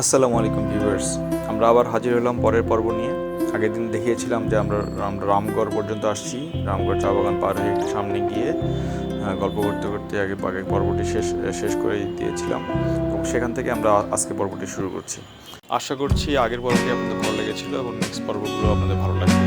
আসসালামু আলাইকুম ভিউয়ার্স, আমরা আবার হাজির হলাম পরের পর্ব নিয়ে। আগের দিন দেখিয়েছিলাম যে আমরা রামগড় পর্যন্ত আসছি। রামগড় চা বাগান পার হয়ে একটু সামনে গিয়ে গল্প করতে করতে আগে পর্বটি শেষ করে দিয়েছিলাম এবং সেখান থেকে আমরা আজকে পর্বটি শুরু করছি। আশা করছি আগের পর্বটি আপনাদের ভালো লেগেছিল এবং নেক্সট পর্বগুলো আপনাদের ভালো লাগবে।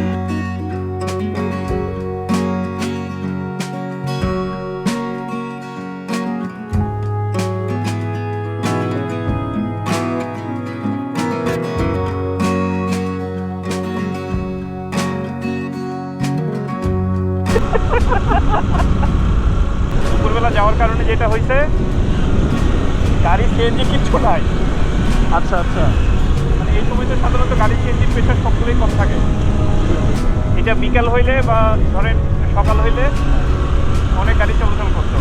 দুপুরবেলা যাওয়ার কারণে যেটা হয়েছে, গাড়ি সিএনজি কিচ্ছু নাই। আচ্ছা আচ্ছা, মানে এই সময়তে সাধারণত গাড়ি সিএনজির প্রেশার সবগুলোই কম থাকে। এটা বিকাল হইলে বা ধরেন সকাল হইলে অনেক গাড়ি চলাচল করতো।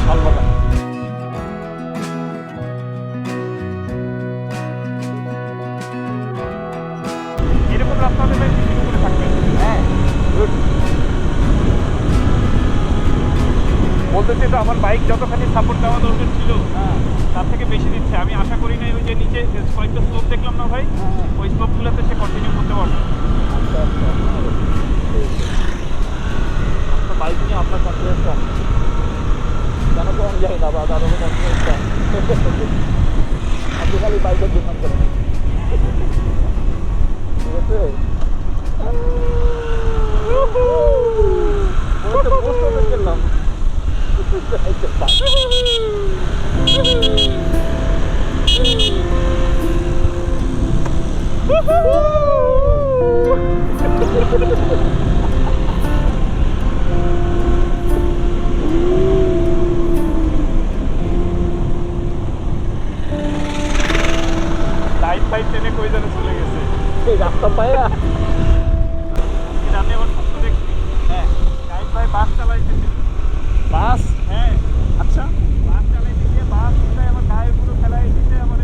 শালবাগান এরকম রাস্তা হলে ভাই কিছু করে থাকবে। হ্যাঁ, বলতেছে তো আমার বাইক যতখানি সাপোর্ট দেওয়া দরকার ছিল তার থেকে বেশি দিচ্ছে। আমি আশা করি নাই ওই যে নিচে কয়েকটা স্লোপ দেখলাম না ভাই, ওই স্লোপগুলোতে সে কন্টিনিউ করতে পারবে। বাইক নিয়ে আপনার কনফিডেন্স কম, কেন তো আমি জানি না, বা দাদা কনফিডেন্স কম। আপনি খালি বাইকের দুর্নাম করেন, ঠিক আছে? করলাম লাইট ফাইট টেনে কই যেন চলে গেছে এই রাস্তা পায়া। আমি আবার স্বপ্ন দেখছি, হ্যাঁ, লাইট ভাই বাস চালাইতেছে। বাস, হ্যাঁ, আচ্ছা। বাস চালাইতে গিয়ে বাস উল্টায় আমার গায়ে পুরো ফেলাই দিতে আমার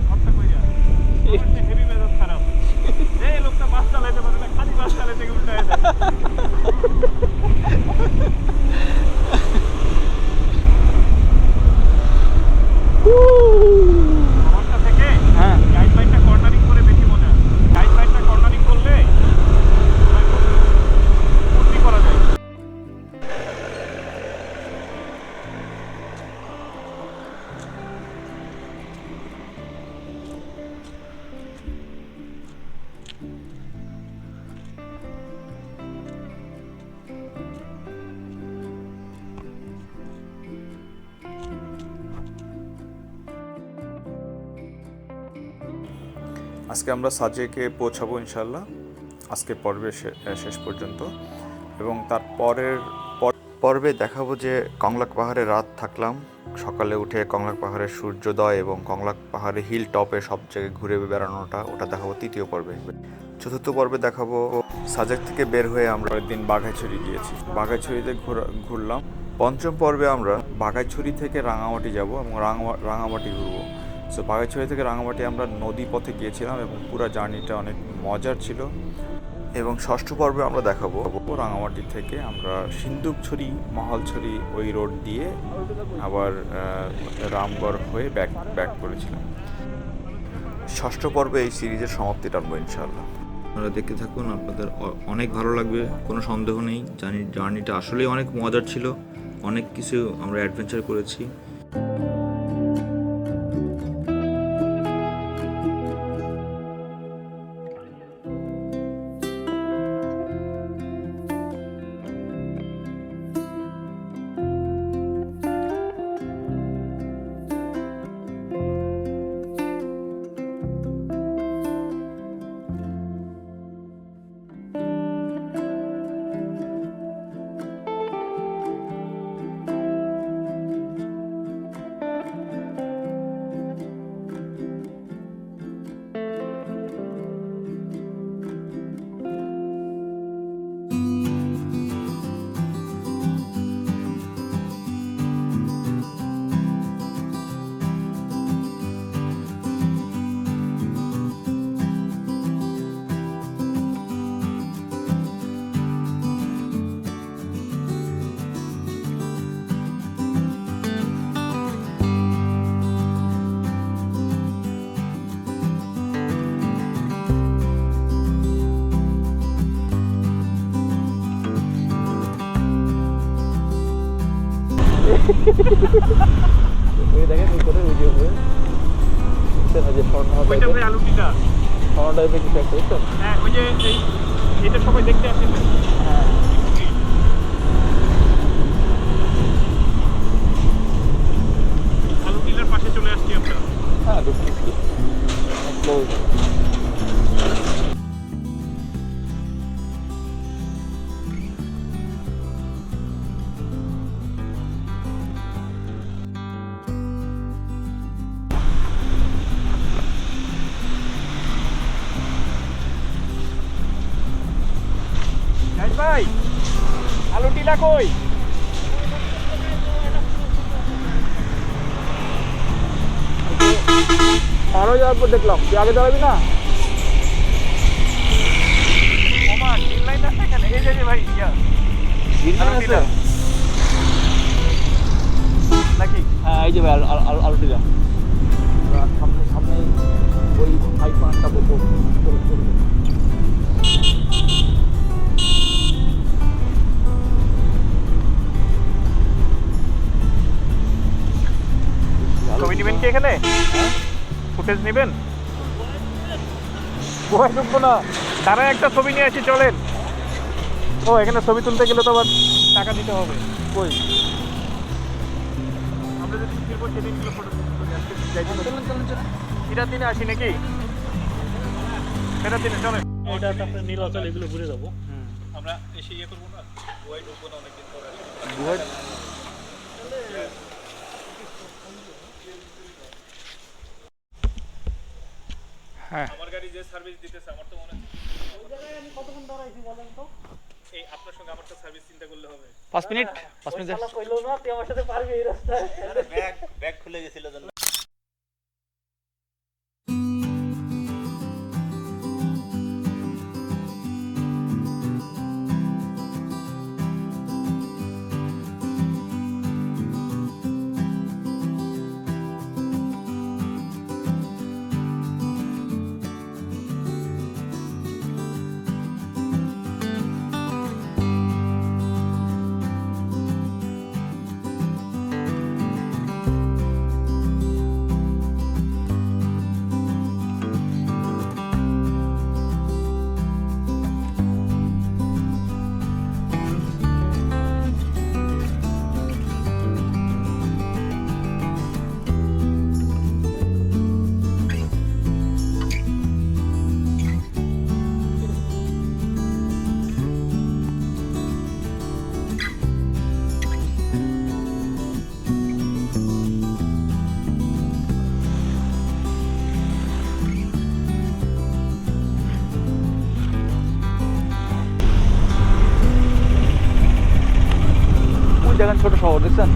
হত্যা করিয়া। হেভি মেজাজ খারাপ, এই লোকটা বাস চালাইতে পারে না, খালি বাস চালাইতে গিয়ে উল্টায় দেয়। আমারটা থেকে হ্যাঁ, গাইড বাইকটা কর্নারিং করে বেশি মজা। গাইড বাইকটা কর্নারিং করলে ফুর্তি করা যায়। আজকে আমরা সাজেকে পৌঁছাবো ইনশাল্লাহ, আজকের পর্বে শেষ পর্যন্ত। এবং তার পর্বে দেখাবো যে কংলাক পাহাড়ে রাত থাকলাম, সকালে উঠে কংলাক পাহাড়ের সূর্যোদয় এবং কংলাক পাহাড়ে হিল টপে সব জায়গায় ঘুরে বেড়ানোটা, ওটা দেখাবো তৃতীয় পর্বে। চতুর্থ পর্বে দেখাবো সাজেক থেকে বের হয়ে আমরা দিন বাঘাইছড়ি গিয়েছি, বাঘাইছড়িতে ঘুরলাম। পঞ্চম পর্বে আমরা বাঘাইছড়ি থেকে রাঙামাটি যাব এবং রাঙামাটি ঘুরবো। সো বাঘাইছড়ি থেকে রাঙামাটি আমরা নদী পথে গিয়েছিলাম এবং পুরো জার্নিটা অনেক মজার ছিল। এবং ষষ্ঠ পর্বে আমরা দেখাবো রাঙামাটি থেকে আমরা সিন্দুকছড়ি, মহলছড়ি ওই রোড দিয়ে আবার রামগড় হয়ে ব্যাক করেছিলাম। ষষ্ঠ পর্বে এই সিরিজের সমাপ্তি টানবো ইনশাআল্লাহ। আপনারা দেখতে থাকুন, আপনাদের অনেক ভালো লাগবে, কোনো সন্দেহ নেই। জার্নিটা আসলেই অনেক মজার ছিল, অনেক কিছু আমরা অ্যাডভেঞ্চার করেছি। ওই দেখেন ওই করে ওই যে স্বর্ণ ওইটা ভাই আলু টিলা। টাইপের কিছু একটা দেখছেন? হ্যাঁ ওই যে এটা সবাই দেখতে আসে। হ্যাঁ আলু টিলার পাশে চলে আসছি আমরা। হ্যাঁ ঢুকতেছি ক্লোজ। জাহিদ ভাই আলু টিলা কই? আরো যাওয়ার পর দেখলাম তুই আগে দাঁড়াবি না? ওমা গ্রিন লাইন আছে এখানে। এই যে ভাই ইয়া আলু টিলা নাকি? হ্যাঁ এই যে ভাই আলু টিলা। সামনে সামনে ওই হাই পাঁচটা বকো ছবি নেবেন কি এখানে? ফুটেজ নেবেন? গোয়ায় ঢুকবো না, তারা একটা ছবি নিয়ে আসি চলেন। ও এখানে ছবি তুলতে গেলে তো আবার টাকা দিতে হবে। কই আমরা যদি ফিরবো সেদিনগুলো ফটো ফিরার দিনে আসি নাকি? ফেরার দিনে চলেন। এটা তারপরে নীলাচল এগুলো ঘুরে যাবো। আমরা এসে ইয়ে করবো না, গোয়ায় ঢুকবো না অনেকদিন পরে। হ্যাঁ আমার গাড়ি যে সার্ভিস দিতেছে আমার তো মনে হচ্ছে ওই জায়গায় আমি কতক্ষণ দাঁড়াইছি বলেন তো? এই আপনার সঙ্গে আমার তো সার্ভিস চিন্তা করলে হবে 5 মিনিট। 5 মিনিট কইলো না তুই আমার সাথে পারবি এই রাস্তায়। আরে ব্যাগ খুলে গেছিল জন্য। দেখেন ছোট শহর দেখছেন?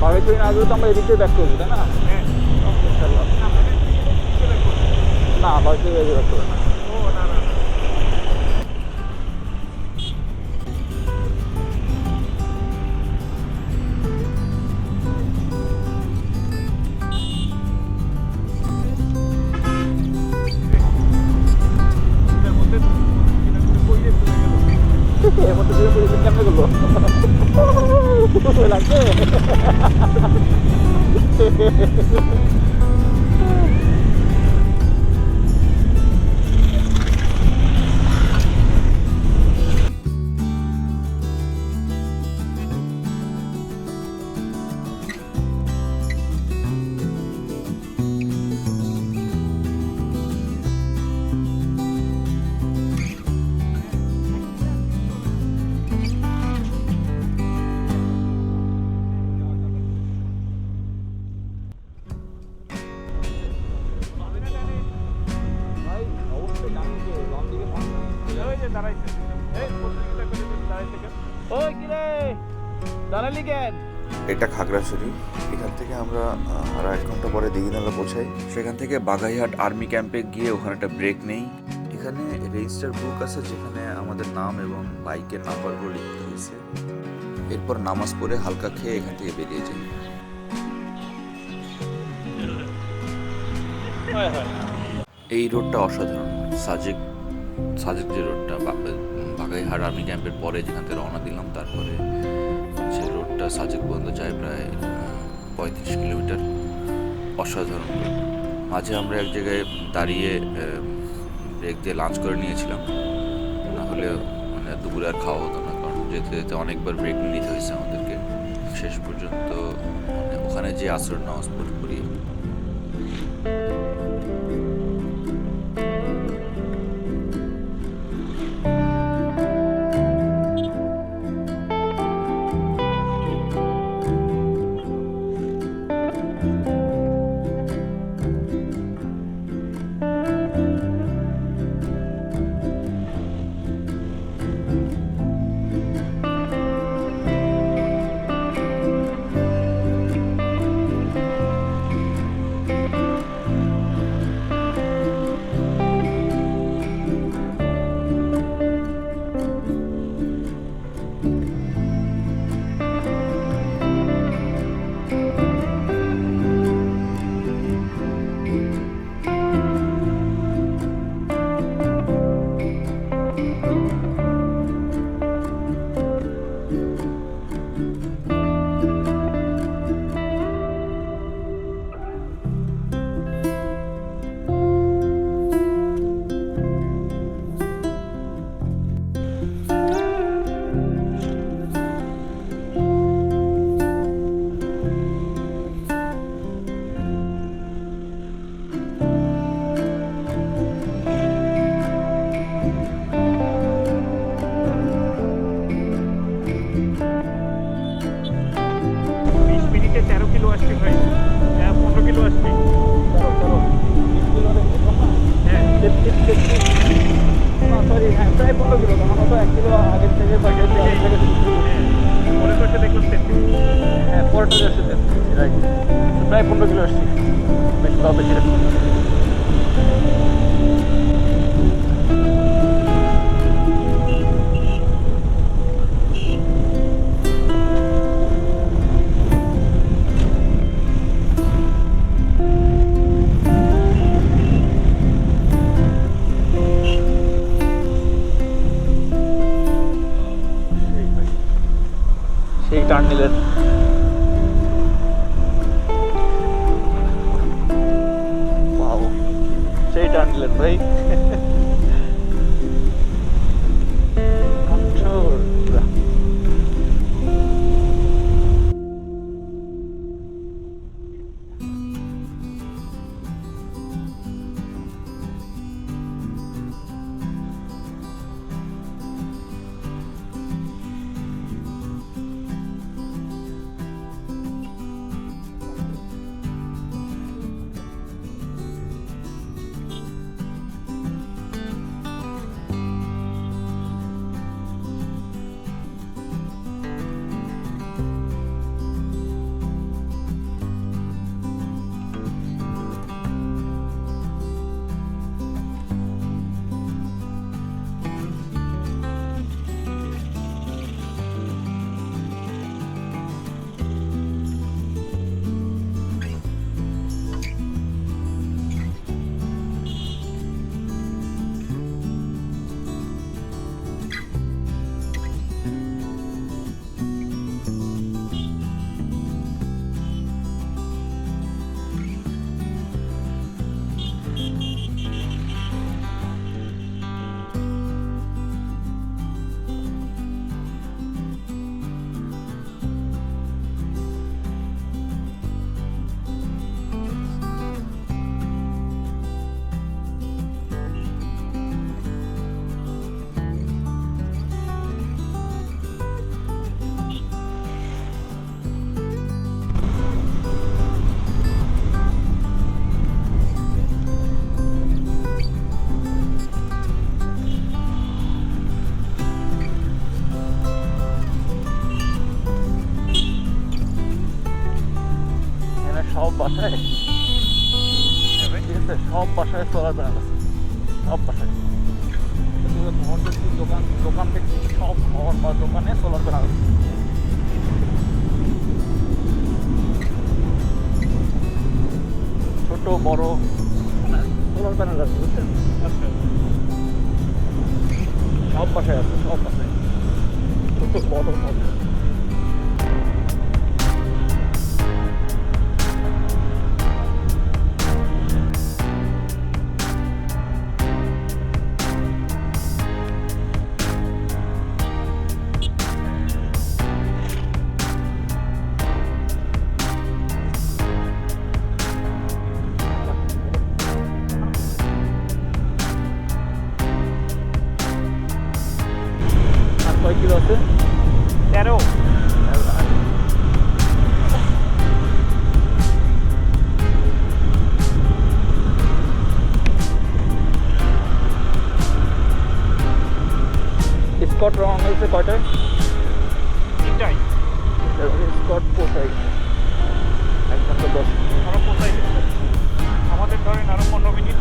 বাঘাইছড়ি না গেলে তো আমরা এদিক দিয়ে ব্যাক করবো তাই না? না বাঘাইছড়ি ব্যাক করবো না। এর মধ্যে দিয়ে পরিবেশ কেমন করলো লাগছে? এটা খাগড়াছড়ি। এখান থেকে আমরা আরো 1 ঘন্টা পরে দিঘিনালা পৌঁছাই। সেখান থেকে বাঘাইহাট আর্মি ক্যাম্পে গিয়ে ওখানে একটা ব্রেক নেই। এখানে রেজিস্টার বুক আছে যেখানে আমাদের নাম এবং বাইকের নাম্বারগুলো লিখতে হয়েছে। এরপর নামাজ পড়ে হালকা খেয়ে এখান থেকে বেরিয়ে যাই। হয় হয়। এই রোডটা অসাধারণ। সাজেক যে রোডটা বাগাইহাট আর্মি ক্যাম্পের পরে যেখান থেকে রওনা দিলাম, তারপরে যে রোডটা সাজেক পর্যন্ত যায় প্রায় 35 কিলোমিটার। অসাধারণ রোড। মাঝে আমরা এক জায়গায় দাঁড়িয়ে ব্রেক দিয়ে লাঞ্চ করে নিয়েছিলাম, না হলে মানে দুপুরে আর খাওয়া হতো না, কারণ যেতে যেতে অনেকবার ব্রেক নিতে হয়েছে আমাদেরকে। শেষ পর্যন্ত মানে ওখানে যে আসর নামাজ করি। প্রায় 15 কিলো আসছি বেশি বা বেশি রাখছি। সেই টার্ন নিলেন ভাই। বাসায় সব বাসায় সোলার প্যানেল আছে, সব বাসায়। দোকান দেখছি সব ঘর বা দোকানে সোলার প্যানেল আছে। ছোট বড় সোলার প্যানেল আছে বুঝছেন। আচ্ছা, সব পাশে আছে, সব পাশে বড় সব। কয় কিলো আছে? 13। স্কট রং হয়েছে কয়টায়? 3টায়। স্কট পোষাই একদম তো 10 আরো পোষাই গেছে আমাদের, ধরেন আরো 15 মিনিট।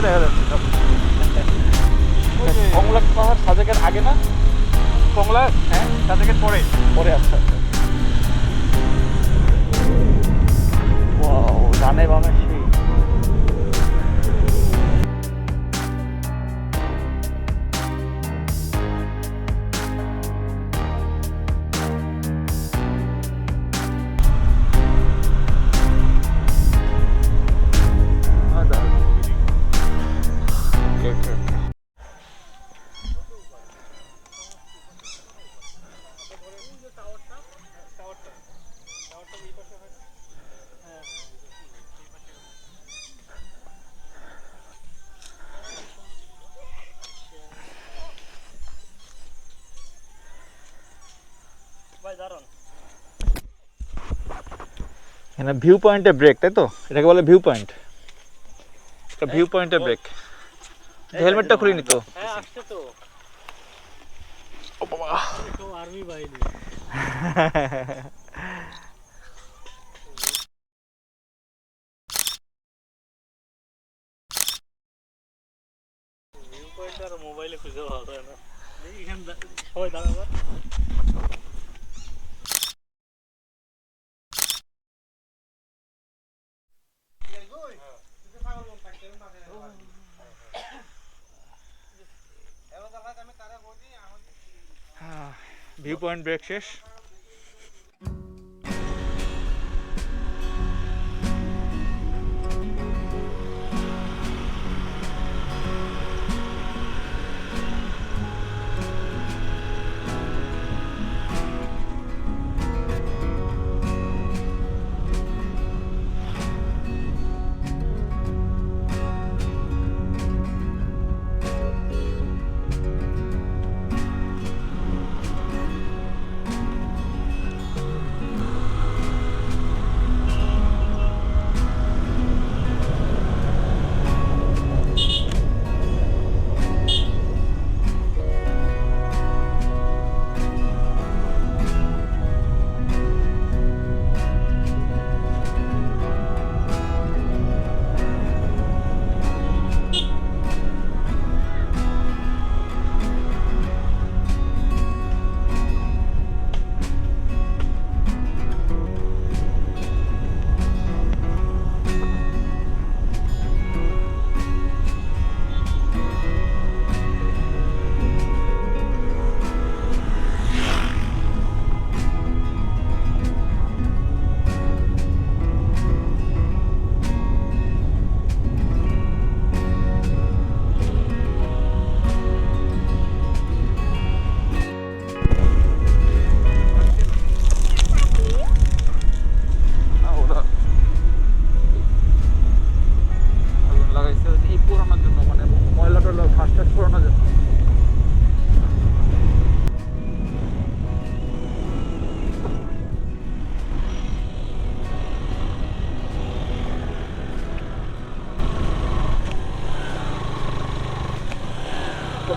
দেখা যাচ্ছে কংলাক পাহাড় সাজেকের আগে না? কংলাক, হ্যাঁ, সাজেকের পরে পরে। আচ্ছা আচ্ছা, ওয়াও, ডানে বামে সেই। এখানে ভিউ পয়েন্টে ব্রেক, তাই তো? এটাকে বলে ভিউ পয়েন্ট। এটা ভিউ পয়েন্টে ব্রেক। হেলমেটটা খুলে নি তো? হ্যাঁ, আসছে তো। ও বাবা, তো আর্মি বাহিনী। ভিউ পয়েন্ট আর মোবাইলে খুঁজে পাওয়া যায় না। এখানে সবাই দাঁড়াবে। ভিউ পয়েন্ট ব্রেক শেষ।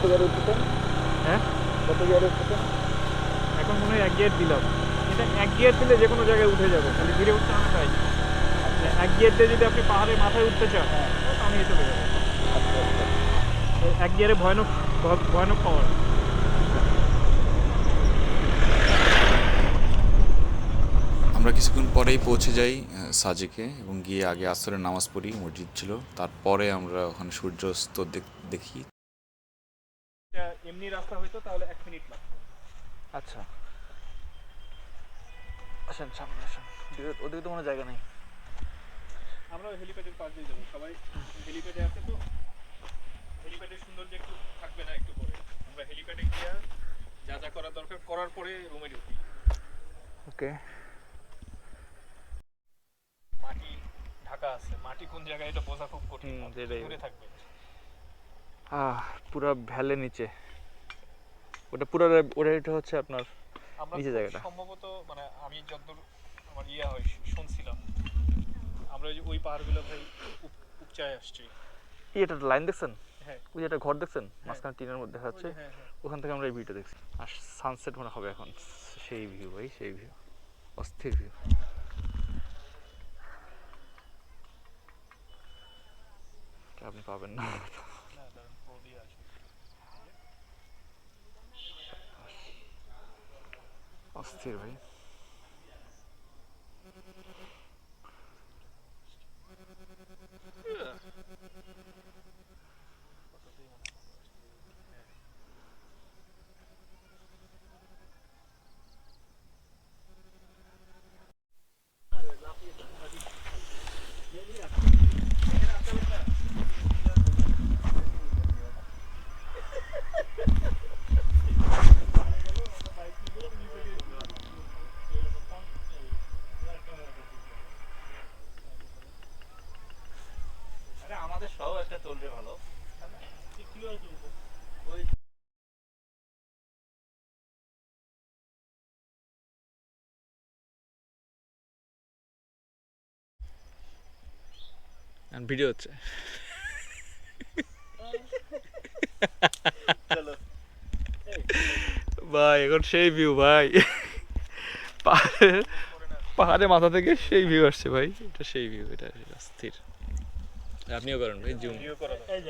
কত গিয়ারে উঠতেছেন? হ্যাঁ, কত গিয়ারে উঠতেছেন? এখন মনে হয় 1 গিয়ার দিলাম। এটা 1 গিয়ার দিলে যে কোনো জায়গায় উঠে যাবে, খালি ধীরে উঠতে হবে তাই। 1 গিয়ার দিয়ে যদি আপনি পাহাড়ের মাথায় উঠতে চান, পানিয়ে চলে যাবে। 1 গিয়ারে ভয়ানক ভয়ানক পাওয়ার। আমরা কিছুক্ষণ পরেই পৌঁছে যাই সাজেকে এবং গিয়ে আগে আসরের নামাজ পড়ি, মসজিদ ছিল, তারপরে আমরা ওখানে সূর্যাস্ত দেখি। এমনি রাস্তা হইতো তাহলে 1 মিনিট লাগতো। আচ্ছা, আসেন সামনে আসেন। ওদিকে তো কোনো জায়গা নেই। আমরা হেলিপ্যাডের পাশ দিয়ে যাবো। সবাই হেলিপ্যাডে আছে তো, হেলিপ্যাডের সৌন্দর্য একটু থাকবে না একটু পরে। আমরা হেলিপ্যাডে গিয়ে যা যা করার দরকার করার পরে রুমে ঢুকি। ওকে। মাটি ঢাকা আছে, মাটি কোন জায়গায় এটা বোঝা খুব কঠিন। দূরে থাকবে। পুরো ভ্যালে নিচে। ওটা পুরো ওটা হচ্ছে আপনার নিচে জায়গাটা। সম্ভবত মানে আমি যতদূর আমার হয় শুনছিলাম, আমরা ওই পাহাড়গুলো ভাই উপচায় আসছি। এটা লাইন দেখছেন? হ্যাঁ। ওই যে একটা ঘর দেখছেন মাঝখানে টিনের মধ্যে দেখা যাচ্ছে, ওখান থেকে আমরা এই ভিউটা দেখছি। আর সানসেট মনে হবে এখন। সেই ভিউ ভাই, সেই ভিউ, অস্থির ভিউ। আপনি পাবেন না। অস্থির ভাই। আমাদের সব একটা চলবে ভালো। ভিডিও হচ্ছে। ভাই এখন সেই ভিউ ভাই, পাহাড়ের মাথা থেকে সেই ভিউ আসছে ভাই। এটা সেই ভিউ, এটা স্থির। আপনিও করেন ভাই, জুম। এই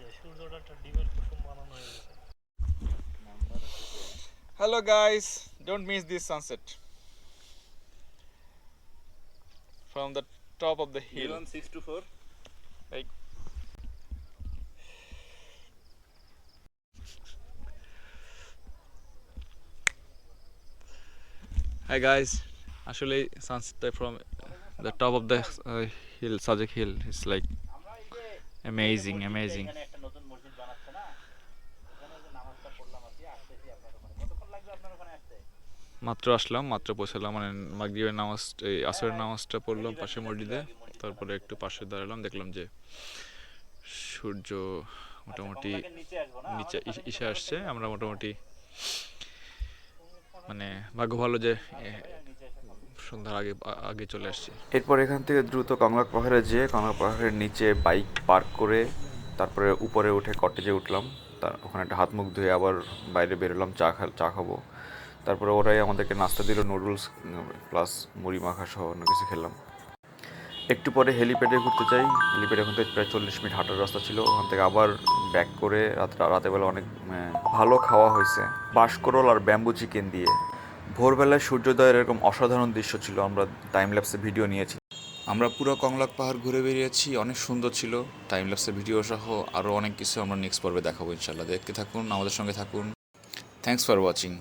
যে সূর্যটা একটা ডিমের কুসুম বানানো হয়ে গেছে। Hello guys, don't miss this sunset from the top of the hill. 624. Like, hi guys, আসলে সানসেটটা from the top of the hill, Sajek hill, is like amazing. এখানে একটা নতুন মসজিদ বানাচ্ছে না, ওখানে যে নামাজটা পড়লাম আজকে, আসতেছি আপনার ওখানে। কতক্ষণ লাগবে আপনার ওখানে আসতে? মাত্র আসলাম, মাত্র পৌঁছালাম। মানে মাগরিবের নামাজ, এই আসরের নামাজটা পড়লাম পাশে মসজিদে, তারপরে একটু পাশে দাঁড়ালাম, দেখলাম যে সূর্য মোটামুটি নিচে এসে আসছে। আমরা মোটামুটি মানে ভাগ্য ভালো যে সন্ধ্যার আগে আগে চলে আসছি। এরপর এখান থেকে দ্রুত কংলাক পাহাড়ে যেয়ে কংলাক পাহাড়ের নিচে বাইক পার্ক করে তারপরে উপরে উঠে কটেজে উঠলাম। তার ওখানে একটা হাত মুখ ধুয়ে আবার বাইরে বেরোলাম চা খাবো। তারপরে ওরাই আমাদেরকে নাস্তা দিল, নুডলস প্লাস মুড়ি মাখা সহ অন্য কিছু খেলাম। একটু পরে হেলিপ্যাডে ঘুরতে যাই। হেলিপ্যাড ওখান থেকে প্রায় 40 মিনিট হাঁটার রাস্তা ছিল। ওখান থেকে আবার ব্যাক করে রাতেবেলা অনেক ভালো খাওয়া হয়েছে, বাঁশকরোল আর ব্যাম্বু চিকেন দিয়ে। ভোরবেলায় সূর্যোদয়ের এরকম অসাধারণ দৃশ্য ছিল। আমরা টাইম ল্যাপসে ভিডিও নিয়েছি। আমরা পুরো কংলাক পাহাড় ঘুরে বেরিয়েছি, অনেক সুন্দর ছিল। টাইম ল্যাপসের ভিডিও সহ আরও অনেক কিছু আমরা নেক্সট পর্বে দেখাবো ইনশাল্লাহ। দেখতে থাকুন, আমাদের সঙ্গে থাকুন। Thanks for watching.